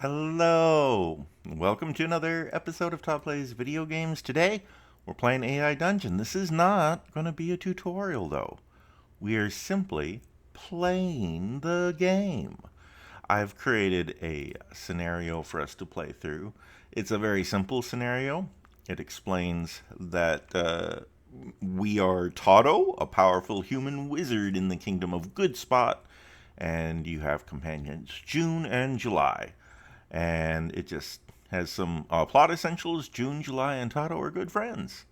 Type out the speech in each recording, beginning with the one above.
Hello! Welcome to another episode of Todd Plays Video Games. Today, we're playing AI Dungeon. This is not going to be a tutorial, though. We are simply playing the game. I've created a scenario for us to play through. It's a very simple scenario. It explains that we are Toddo, a powerful human wizard in the kingdom of Goodspot, and you have companions June and July. And it just has some plot essentials. June, July, and Toddo are good friends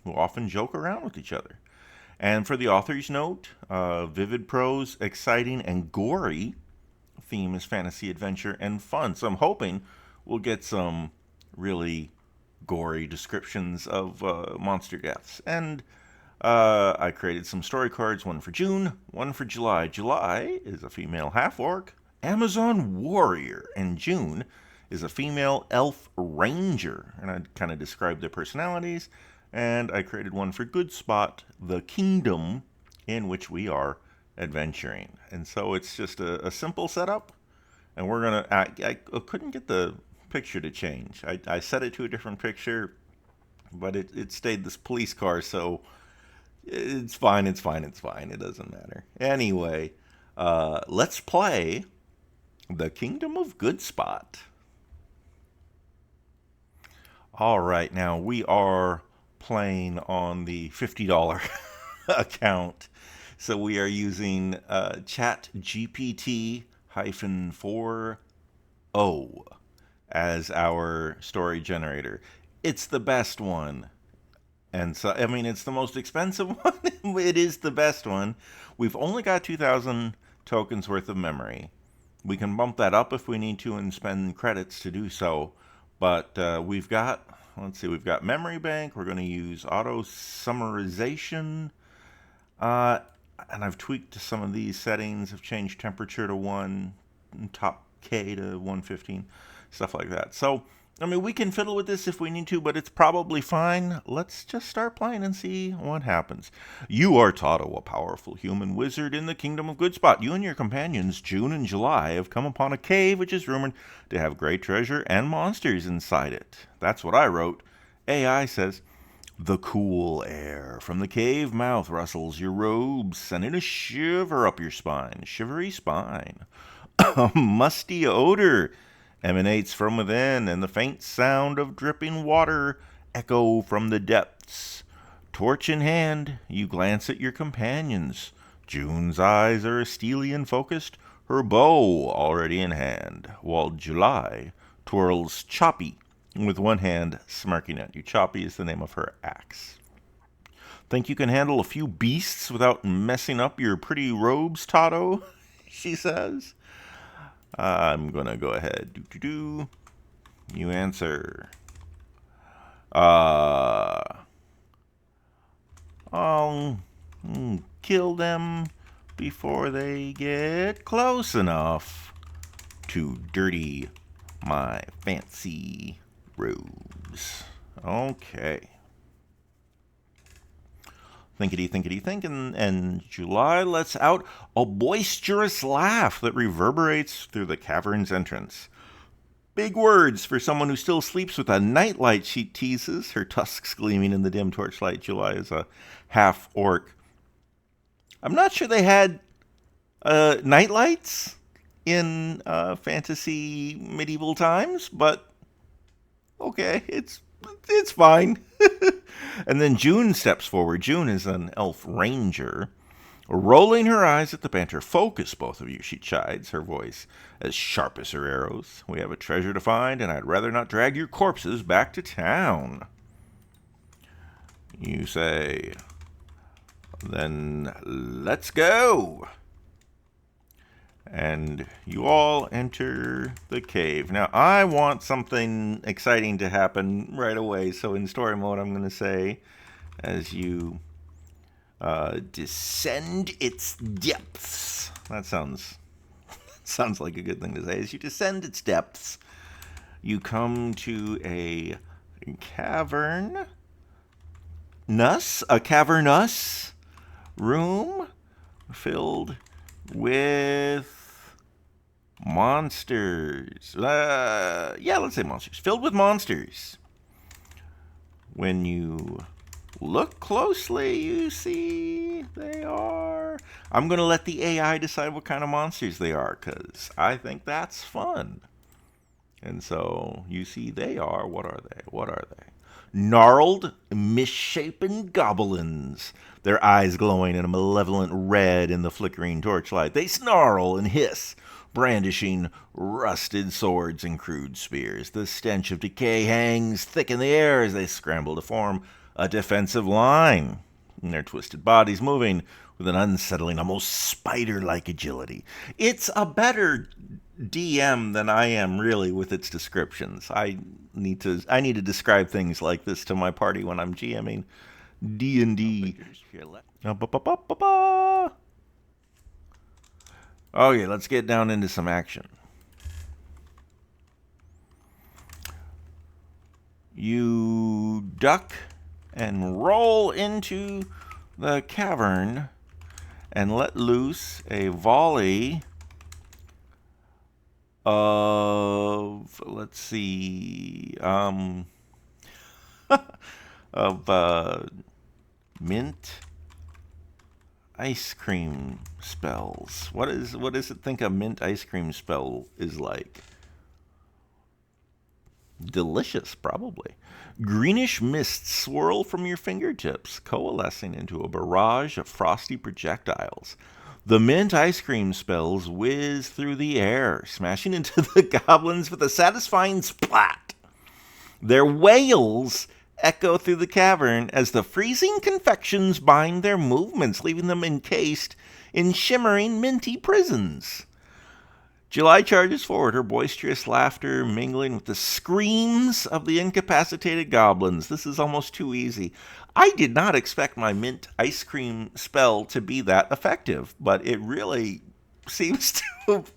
who often joke around with each other. And for the author's note, vivid prose, exciting, and gory. Theme is fantasy, adventure, and fun. So I'm hoping we'll get some really gory descriptions of monster deaths. And I created some story cards, one for June, one for July. July is a female half-orc, Amazon warrior, and June is a female elf ranger. And I kind of described their personalities. And I created one for Goodspot, the kingdom in which we are adventuring. And so it's just a simple setup. And we're going to, I couldn't get the picture to change. I set it to a different picture, but it stayed this police car, so it's fine. It doesn't matter. Anyway, let's play the Kingdom of Goodspot. All right, now we are playing on the $50 account. So we are using Chat GPT -4o as our story generator. It's the best one. And so, I mean, it's the most expensive one. It is the best one. We've only got 2,000 tokens worth of memory. We can bump that up if we need to and spend credits to do so. But we've got, let's see, we've got memory bank. We're going to use auto summarization. And I've tweaked some of these settings. I've changed temperature to 1, top K to 115, stuff like that. So, I mean, we can fiddle with this if we need to, but it's probably fine. Let's just start playing and see what happens. You are Toddo, a powerful human wizard in the kingdom of Goodspot. You and your companions, June and July, have come upon a cave which is rumored to have great treasure and monsters inside it. That's what I wrote. AI says, the cool air from the cave mouth rustles your robes, sending a shiver up your spine. Shivery spine. A musty odor emanates from within, and the faint sound of dripping water echo from the depths. Torch in hand, you glance at your companions. June's eyes are steely and focused, her bow already in hand, while July twirls Choppy with one hand smirking at you. Choppy is the name of her axe. Think you can handle a few beasts without messing up your pretty robes, Toddo? She says. I'm gonna go ahead. You answer. I'll kill them before they get close enough to dirty my fancy robes. Okay. Thinkity think, and July lets out a boisterous laugh that reverberates through the cavern's entrance. Big words for someone who still sleeps with a nightlight, she teases, her tusks gleaming in the dim torchlight. July is a half-orc. I'm not sure they had nightlights in fantasy medieval times, but okay, it's fine. And then June steps forward. June is an elf ranger. Rolling her eyes at the banter. Focus, both of you, she chides, her voice as sharp as her arrows. We have a treasure to find, and I'd rather not drag your corpses back to town. You say, then let's go. And you all enter the cave. Now, I want something exciting to happen right away. So in story mode, I'm going to say, as you descend its depths. That sounds like a good thing to say. As you descend its depths, you come to a cavernous room filled with Monsters. Yeah, let's say monsters. Filled with monsters. When you look closely, you see they are. I'm going to let the AI decide what kind of monsters they are, because I think that's fun. And so you see they are. What are they? What are they? Gnarled, misshapen goblins. Their eyes glowing in a malevolent red in the flickering torchlight. They snarl and hiss, brandishing rusted swords and crude spears. The stench of decay hangs thick in the air as they scramble to form a defensive line, and their twisted bodies moving with an unsettling, almost spider-like agility. It's a better DM than I am really with its descriptions. I need to describe things like this to my party when I'm GMing D&D. Okay, let's get down into some action. You duck and roll into the cavern and let loose a volley of, let's see, of mint ice cream spells. What does it think a mint ice cream spell is like? Delicious, probably. Greenish mists swirl from your fingertips, coalescing into a barrage of frosty projectiles. The mint ice cream spells whiz through the air, smashing into the goblins with a satisfying splat. Their wails echo through the cavern as the freezing confections bind their movements, leaving them encased in shimmering minty prisons. July charges forward, her boisterous laughter mingling with the screams of the incapacitated goblins. This is almost too easy. I did not expect my mint ice cream spell to be that effective, but it really seems to have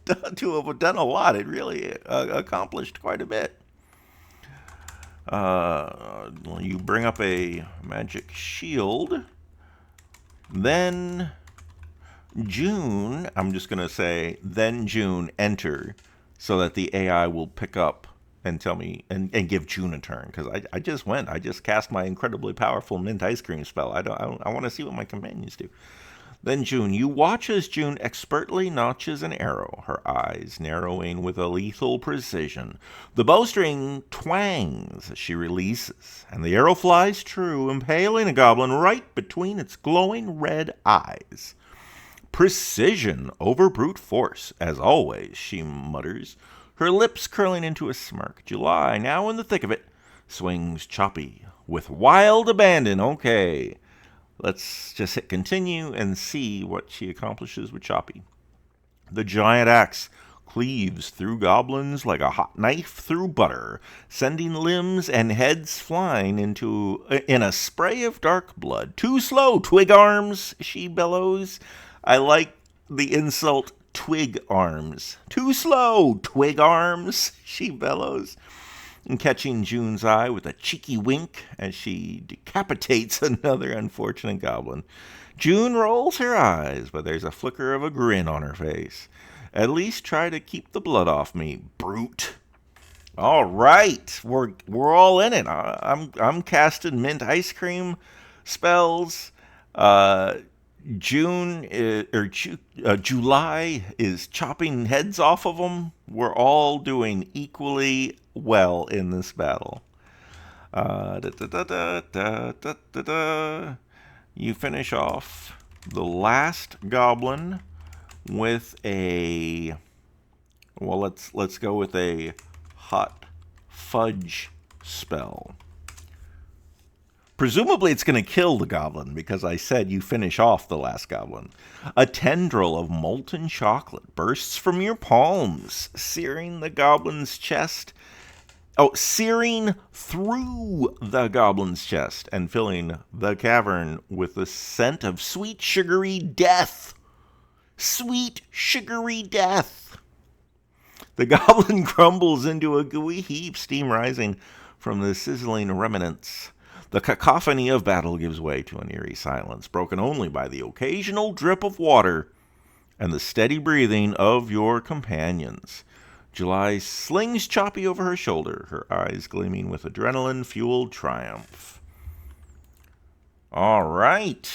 done a lot. It really accomplished quite a bit. You bring up a magic shield. Then June, I'm just going to say, then June, enter, so that the AI will pick up and tell me, and give June a turn, because I just cast my incredibly powerful mint ice cream spell. I want to see what my companions do. Then June, you watch as June expertly notches an arrow, her eyes narrowing with a lethal precision. The bowstring twangs as she releases, and the arrow flies true, impaling a goblin right between its glowing red eyes. Precision over brute force, as always, she mutters, her lips curling into a smirk. July, now in the thick of it, swings choppy with wild abandon. Okay, let's just hit continue and see what she accomplishes with choppy. The giant axe cleaves through goblins like a hot knife through butter, sending limbs and heads flying in a spray of dark blood. Too slow, twig arms, she bellows. I like the insult, twig arms. Too slow, twig arms, she bellows. And catching June's eye with a cheeky wink as she decapitates another unfortunate goblin. June rolls her eyes, but there's a flicker of a grin on her face. At least try to keep the blood off me, brute. All right, we're all in it. I'm casting mint ice cream spells. July is chopping heads off of them. We're all doing equally well in this battle. You finish off the last goblin with a, well, let's go with a hot fudge spell. Presumably it's going to kill the goblin, because I said you finish off the last goblin. A tendril of molten chocolate bursts from your palms, searing the goblin's chest. Oh, searing through the goblin's chest and filling the cavern with the scent of sweet, sugary death. Sweet, sugary death. The goblin crumbles into a gooey heap, steam rising from the sizzling remnants. The cacophony of battle gives way to an eerie silence, broken only by the occasional drip of water and the steady breathing of your companions. July slings Choppy over her shoulder, her eyes gleaming with adrenaline-fueled triumph. All right.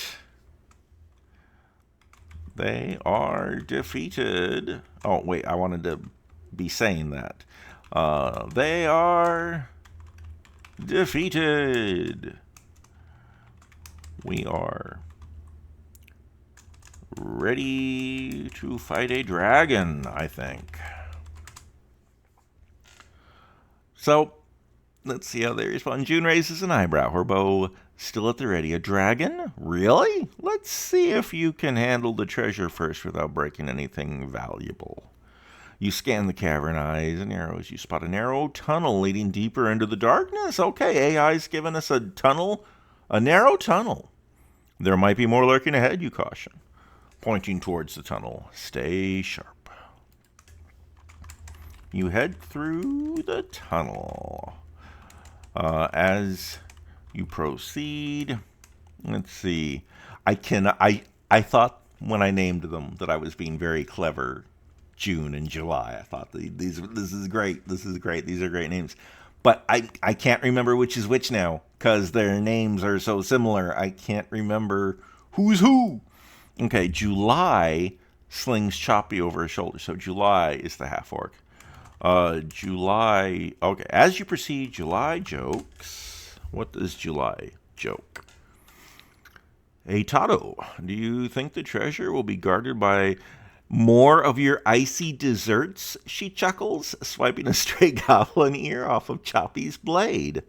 They are defeated. Oh, wait, I wanted to be saying that. They are defeated. We are ready to fight a dragon, I think. So, let's see how they respond. June raises an eyebrow, her bow still at the ready. A dragon? Really? Let's see if you can handle the treasure first without breaking anything valuable. You scan the cavern, eyes and arrows. You spot a narrow tunnel leading deeper into the darkness. Okay, AI's given us a tunnel, a narrow tunnel. There might be more lurking ahead, you caution. Pointing towards the tunnel. Stay sharp. You head through the tunnel. As you proceed, let's see. I thought when I named them that I was being very clever. June and July. I thought this is great. This is great. These are great names. But I can't remember which is which now because their names are so similar. I can't remember who's who. Okay, July slings Choppy over his shoulder. So July is the half-orc. July, okay, as you proceed, July jokes. What does July joke? Hey, Tado, do you think the treasure will be guarded by more of your icy desserts? She chuckles, swiping a stray goblin ear off of Choppy's blade.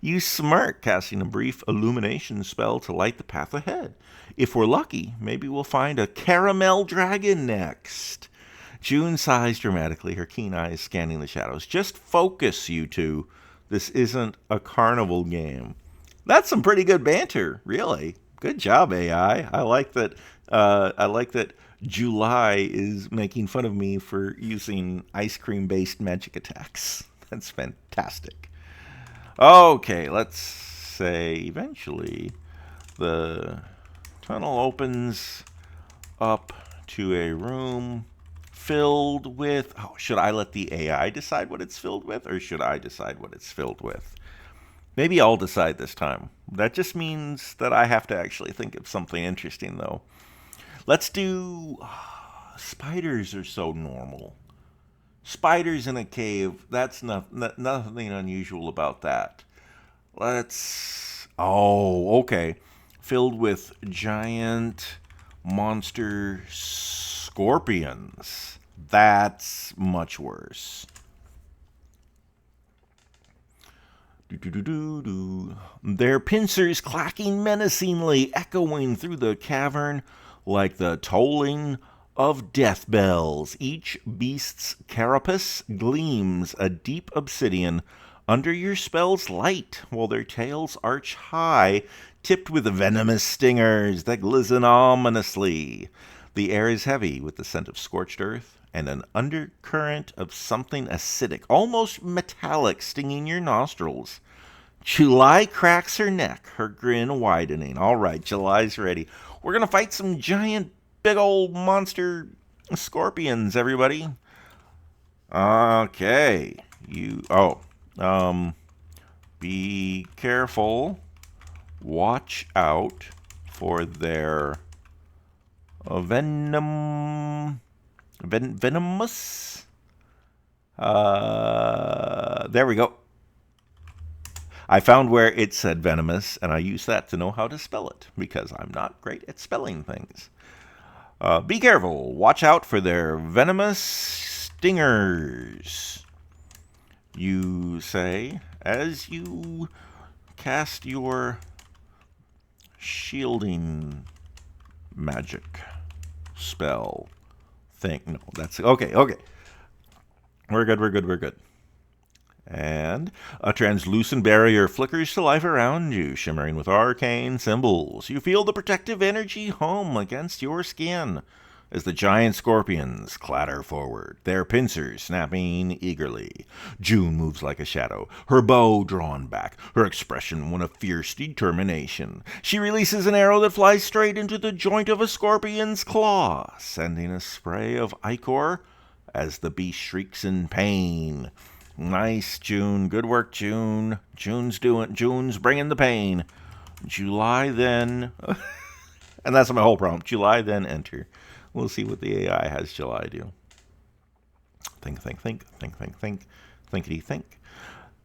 You smirk, casting a brief illumination spell to light the path ahead. If we're lucky, maybe we'll find a caramel dragon next. June sighs dramatically, her keen eyes scanning the shadows. Just focus, you two. This isn't a carnival game. That's some pretty good banter, really. Good job, AI. I like that. July is making fun of me for using ice cream-based magic attacks. That's fantastic. Okay, let's say eventually the tunnel opens up to a room filled with... Oh, should I let the AI decide what it's filled with, or should I decide what it's filled with? Maybe I'll decide this time. That just means that I have to actually think of something interesting, though. Let's do... spiders are so normal. Spiders in a cave, that's nothing unusual about that. Let's... Oh, okay. Filled with giant monster scorpions. That's much worse. Their pincers clacking menacingly, echoing through the cavern like the tolling of death bells. Each beast's carapace gleams a deep obsidian under your spell's light, while their tails arch high, tipped with venomous stingers that glisten ominously. The air is heavy with the scent of scorched earth and an undercurrent of something acidic, almost metallic, stinging your nostrils. July cracks her neck, her grin widening. All right, July's ready. We're going to fight some giant, big old monster scorpions, everybody. Okay. Be careful. Watch out for their venomous. There we go. I found where it said venomous, and I used that to know how to spell it, because I'm not great at spelling things. Be careful. Watch out for their venomous stingers, you say, as you cast your shielding magic spell thing. No, that's... Okay. We're good. And a translucent barrier flickers to life around you, shimmering with arcane symbols. You feel the protective energy hum against your skin as the giant scorpions clatter forward, their pincers snapping eagerly. June moves like a shadow, her bow drawn back, her expression one of fierce determination. She releases an arrow that flies straight into the joint of a scorpion's claw, sending a spray of ichor as the beast shrieks in pain. Nice, June. Good work, June. June's bringing the pain. July then... and that's my whole prompt. July then enter. We'll see what the AI has July do. Think. Thinkity think.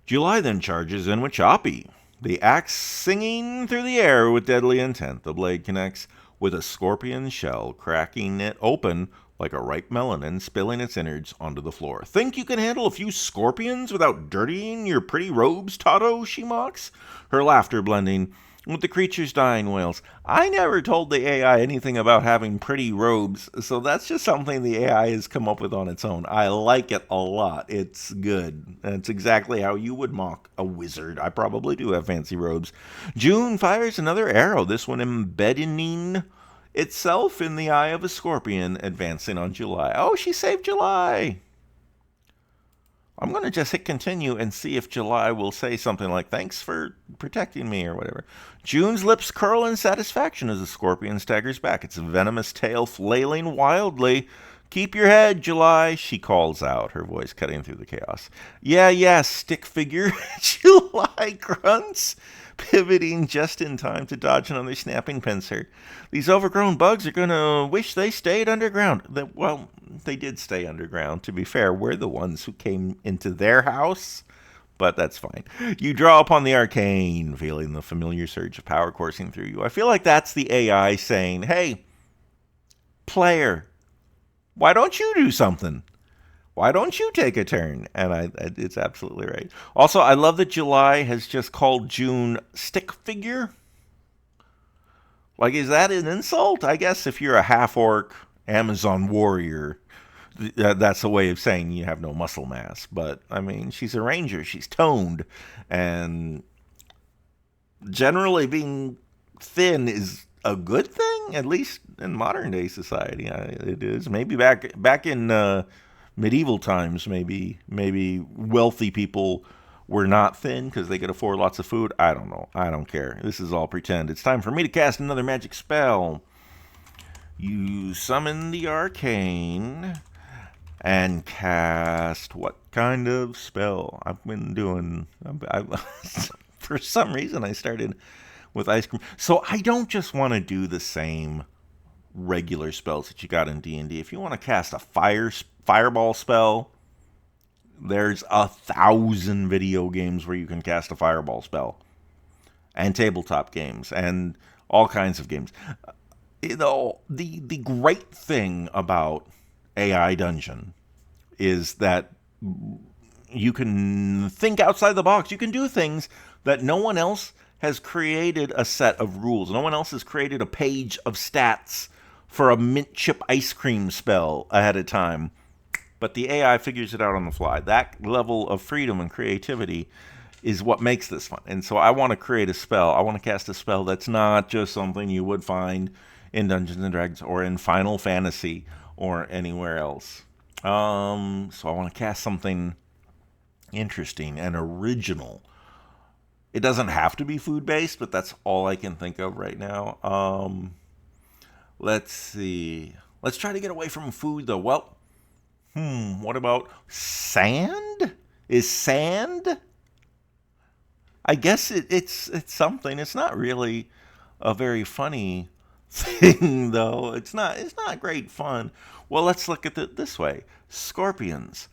July then charges in with Choppy, the axe singing through the air with deadly intent. The blade connects with a scorpion shell, cracking it open like a ripe melon and spilling its innards onto the floor. Think you can handle a few scorpions without dirtying your pretty robes, Toto? She mocks, her laughter blending with the creature's dying wails. I never told the AI anything about having pretty robes, so that's just something the AI has come up with on its own. I like it a lot. It's good. And it's exactly how you would mock a wizard. I probably do have fancy robes. June fires another arrow, this one embedding itself in the eye of a scorpion, advancing on July. Oh, she saved July. I'm going to just hit continue and see if July will say something like, thanks for protecting me, or whatever. June's lips curl in satisfaction as the scorpion staggers back, its venomous tail flailing wildly. Keep your head, July, she calls out, her voice cutting through the chaos. Yeah, stick figure, July grunts, pivoting just in time to dodge another snapping pincer. These overgrown bugs are going to wish they stayed underground. Well, they did stay underground, to be fair. We're the ones who came into their house, but that's fine. You draw upon the arcane, feeling the familiar surge of power coursing through you. I feel like that's the AI saying, hey, player, why don't you do something? Why don't you take a turn? And it's absolutely right. Also, I love that July has just called June stick figure. Like, is that an insult? I guess if you're a half-orc Amazon warrior, that's a way of saying you have no muscle mass. But, I mean, she's a ranger. She's toned. And generally being thin is a good thing, at least in modern-day society. It is. Maybe back in medieval times, maybe wealthy people were not thin because they could afford lots of food. I don't know. I don't care. This is all pretend. It's time for me to cast another magic spell. You summon the arcane and cast what kind of spell? I've been doing... for some reason, I started with ice cream. So I don't just want to do the same regular spells that you got in D&D. If you want to cast a fireball spell, there's 1,000 video games where you can cast a fireball spell, and tabletop games, and all kinds of games. You know, the great thing about AI Dungeon is that you can think outside the box. You can do things that no one else has created a set of rules. No one else has created a page of stats for a mint chip ice cream spell ahead of time. But the AI figures it out on the fly. That level of freedom and creativity is what makes this fun. And so I want to create a spell. I want to cast a spell that's not just something you would find in Dungeons & Dragons or in Final Fantasy or anywhere else. So I want to cast something interesting and original. It doesn't have to be food-based, but that's all I can think of right now. Let's see. Let's try to get away from food, though. Well, what about sand? Is sand? I guess it's something. It's not really a very funny thing, though. It's not great fun. Well, let's look at it this way. Scorpions.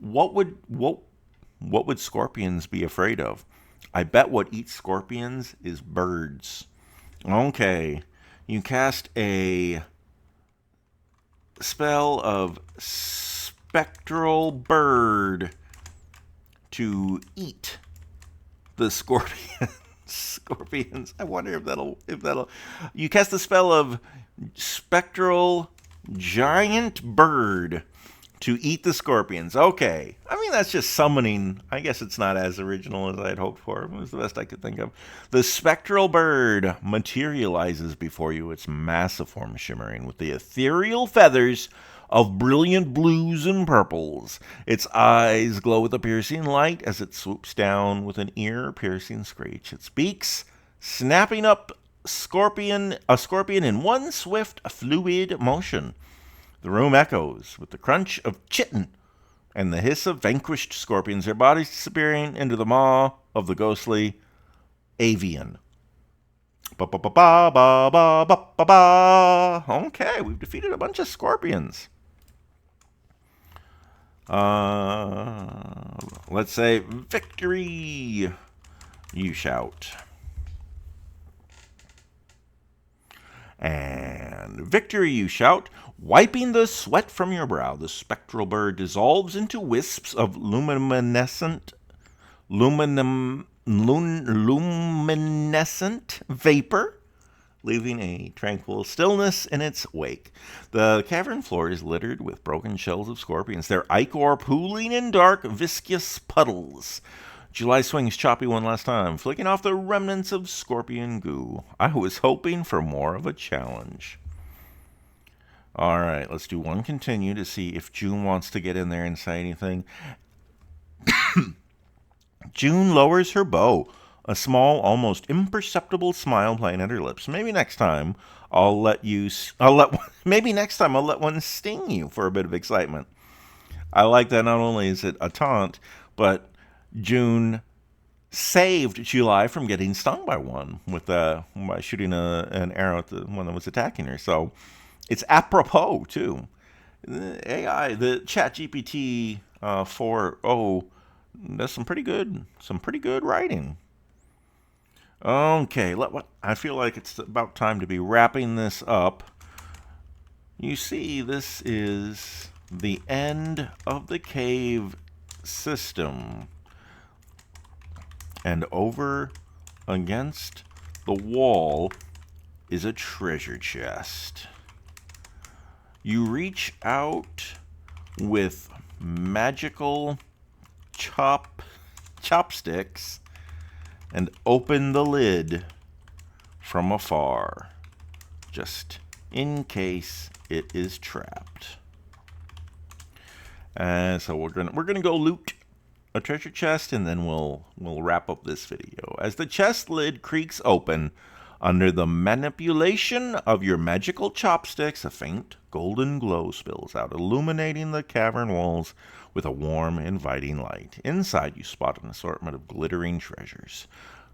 What would scorpions be afraid of? I bet what eats scorpions is birds. Okay. You cast a spell of spectral bird to eat the scorpions. I wonder if that'll. You cast the spell of spectral giant bird to eat the scorpions. Okay. I mean, that's just summoning. I guess it's not as original as I had hoped for. It was the best I could think of. The spectral bird materializes before you, its massive form shimmering with the ethereal feathers of brilliant blues and purples. Its eyes glow with a piercing light as it swoops down with an ear-piercing screech. Its beaks snapping up a scorpion in one swift, fluid motion. The room echoes with the crunch of chitin and the hiss of vanquished scorpions, their bodies disappearing into the maw of the ghostly avian. Ba-ba-ba-ba-ba-ba-ba-ba. Okay, we've defeated a bunch of scorpions. Let's say victory, you shout. And victory, you shout. Wiping the sweat from your brow, the spectral bird dissolves into wisps of luminescent vapor, leaving a tranquil stillness in its wake. The cavern floor is littered with broken shells of scorpions, their ichor pooling in dark, viscous puddles. July swings choppy one last time, flicking off the remnants of scorpion goo. I was hoping for more of a challenge. All right, let's do one continue to see if June wants to get in there and say anything. June lowers her bow, a small, almost imperceptible smile playing at her lips. Maybe next time I'll let one sting you for a bit of excitement. I like that not only is it a taunt, but June saved July from getting stung by one by shooting an arrow at the one that was attacking her. So it's apropos too. The AI, the ChatGPT 4.0, does some pretty good writing. Okay, I feel like it's about time to be wrapping this up. You see, this is the end of the cave system. And over against the wall is a treasure chest. You reach out with magical chopsticks and open the lid from afar, just in case it is trapped. And so we're gonna go loot a treasure chest, and then we'll wrap up this video. As the chest lid creaks open, under the manipulation of your magical chopsticks, a faint golden glow spills out, illuminating the cavern walls with a warm, inviting light. Inside, you spot an assortment of glittering treasures.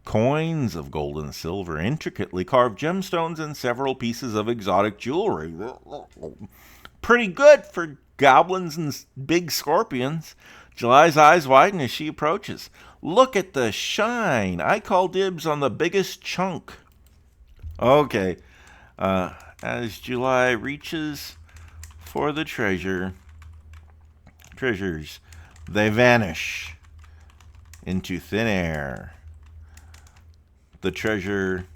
Coins of gold and silver, intricately carved gemstones, and several pieces of exotic jewelry. Pretty good for goblins and big scorpions. July's eyes widen as she approaches. Look at the shine. I call dibs on the biggest chunk. Okay. As July reaches for the treasures, they vanish into thin air. The treasure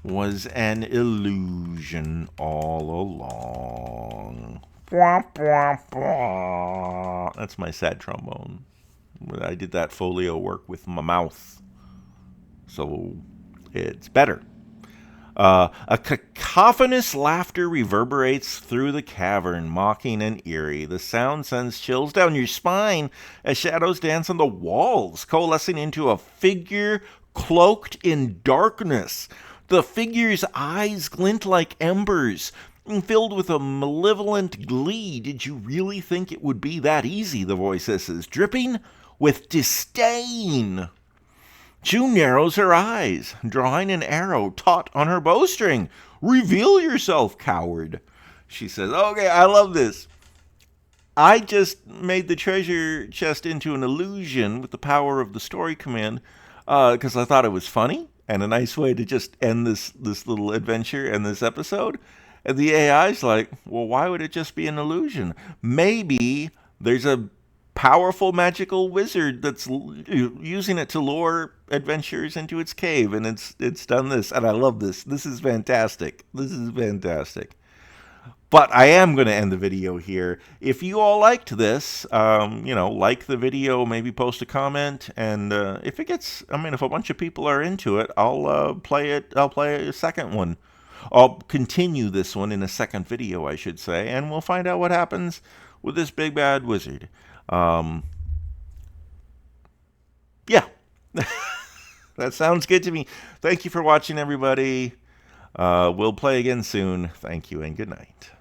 was an illusion all along. That's my sad trombone. I did that folio work with my mouth, so it's better. A cacophonous laughter reverberates through the cavern, mocking and eerie. The sound sends chills down your spine as shadows dance on the walls, coalescing into a figure cloaked in darkness. The figure's eyes glint like embers, filled with a malevolent glee. Did you really think it would be that easy? The voice hisses, dripping with disdain. June narrows her eyes, drawing an arrow taut on her bowstring. Reveal yourself, coward, she says. Okay, I love this. I just made the treasure chest into an illusion with the power of the story command because I thought it was funny and a nice way to just end this little adventure and this episode. And the AI's like, well, why would it just be an illusion? Maybe there's a powerful magical wizard that's using it to lure adventurers into its cave, and it's done this, and I love this. This is fantastic. But I am going to end the video here. If you all liked this, like the video, maybe post a comment, and if it gets, if a bunch of people are into it, I'll play it. I'll play a second one. I'll continue this one in a second video, I should say, and we'll find out what happens with this big bad wizard. Yeah, that sounds good to me. Thank you for watching, everybody. We'll play again soon. Thank you, and good night.